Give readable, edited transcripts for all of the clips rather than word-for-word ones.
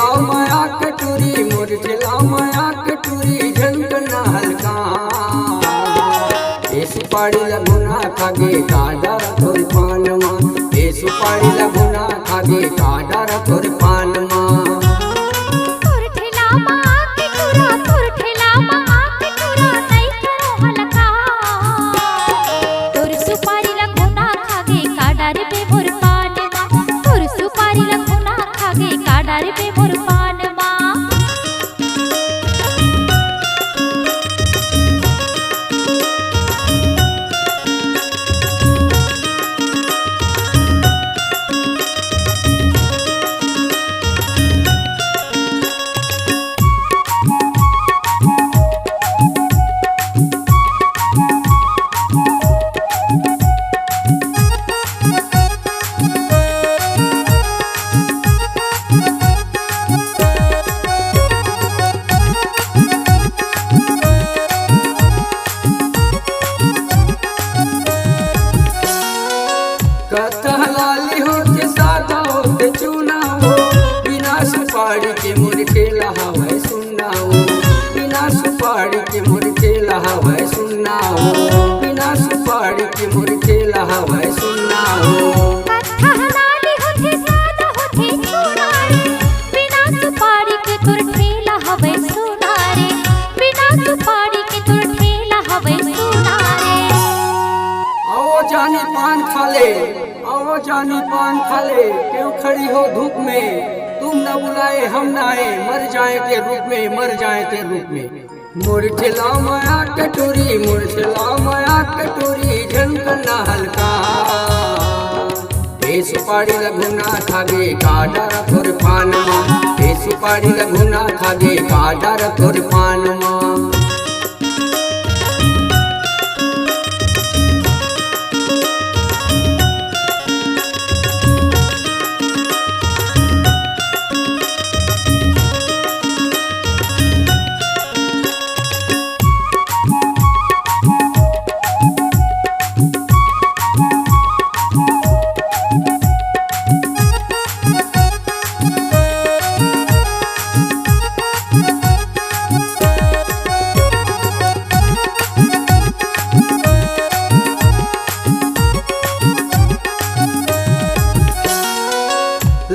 ठेला माया कटोरी मोर ठेला माया कटोरी झनकना हल्का ए सुपारी लगुना खागे काडा थोर पानमा ए सुपारी लगुना खागे काडा थोर पानमा लाली होते सादा होते चूना हो बिना सुपारी के मोर ठेला हवा सुनना हो बिना सुपारी के मोर ठेला हवा सुनना हो बिना सुपारी के मोर ठेला हवा सुनना हो लाली होते सादा होते चूना बिना सुपारी के तोर ठेला हवा सुना रे बिना सुपारी के तोर ठेला हवा सुना रे आओ जानी पान खा ले आओ जानी पान खा ले क्यों खड़ी हो धूप में तुम न बुलाए हम न आए मर जाए ते रूप में मर जाए ते रूप में मोर ठेला माया कटोरी मोर ठेला माया कटोरी झनकना हल्का ए सुपारी लगुना खागे काडा थोर पानमा ए सुपारी लगुना खागे काडा थोर पानमा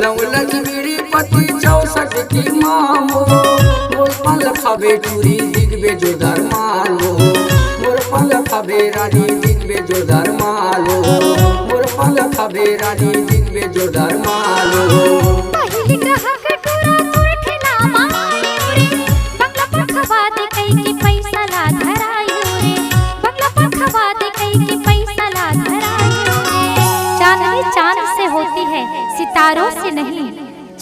लवलज बीड़ी पति 64 की मामो मोर पल खाबे टूरी दिगबे जोदार मालो मोर पल खाबे रानी दिगबे जोदार मालो मोर पल खाबे रानी दिगबे जोदार मालो पहली ग्राहक टूरा तोर ठेला मायो रे बंगला पर खवा दे कई के पैसा ला धरायो रे बंगला पर खवा दे कई के पैसा ला धरायो रे चांदनी चांद से होती है सितारों से नहीं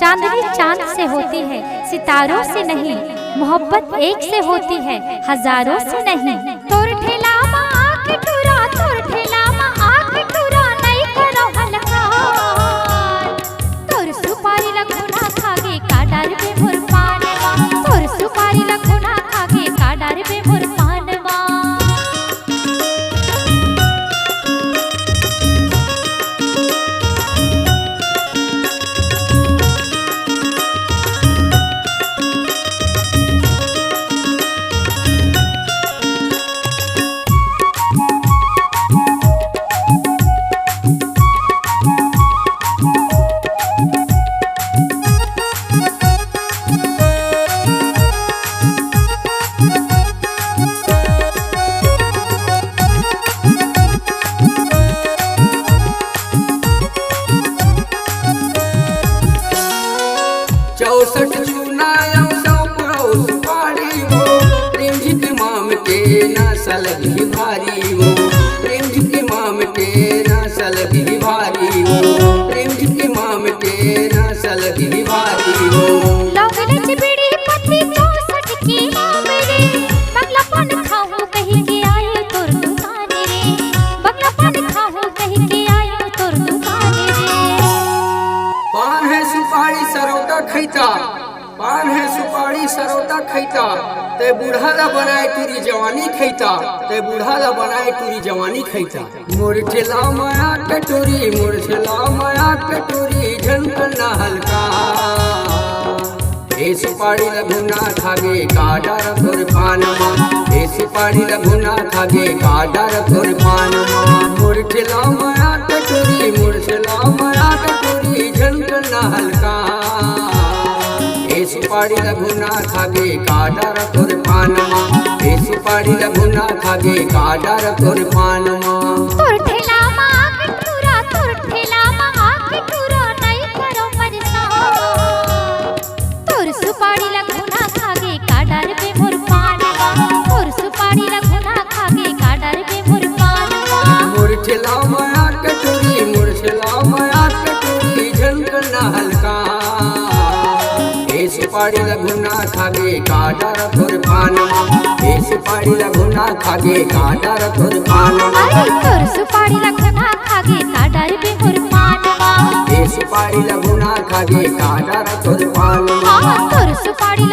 चांदनी चांद से होती है सितारों से नहीं मोहब्बत एक से होती है हजारों से नहीं तोर ठेला मा आके टूरा तोर ठेला मा आके टूरा नहीं करो हल्का तोर सुपारी लगुना खागे काडार पे मोर पानवा तोर सुपारी लगुना खागे काडार पे मोर पानवा चौसठ चूना सुपारी हो प्रेम जी के माम के नसल भी भारी हो प्रेम जी के माम के नसल भी भारी हो प्रेम जी के माम के नसल भी भारी हो लवलज बीड़ी पति 64 की माम रे बंगला पान खाऊं कहीं के आए तोर दुकान रे बंगला पान खाऊं कहीं के आए तोर दुकान रे पान है सुपारी सरौता खैता पान है सुपारी सरौता खैता ते बूढ़ा बनाए तुरी जवानी खैता ते बूढ़ा बनाए तुरी जवानी खैता मोर ठेला माया कटोरी मोर ठेला माया कटोरी झनकना हल्का ए सुपारी लगुना खागे का डर तोर पानमा ए सुपारी लगुना खागे का डर तोर पानमा मुरझला माया कटोरी मुरझला माया कटोरी झनकना हल्का ए सुपारी लगुना खागे का डर तोर पानमा ए सुपारी लगुना खागे का डर तोर पानमा तोर ठेला मा आके टूरा तोर ठेला मा आके टूरा नहीं करो परेशान तोर सुपारी लगुना खागे का डर पे मोर पानवा तोर सुपारी लगुना खागे का डर पे मोर पानवा मुरझला माया कटोरी मुरझला माया कटोरी झनकना हल्का ए सुपारी लगुना खागे का डर तोर पानमा ए सुपारी लगुना खागे का डर तोर पानमा अरे तोर सुपारी लगुना खागे का डर पे मोर पानवा ए सुपारी लगुना खागे का डर तोर पानमा हाँ तोर सुपारी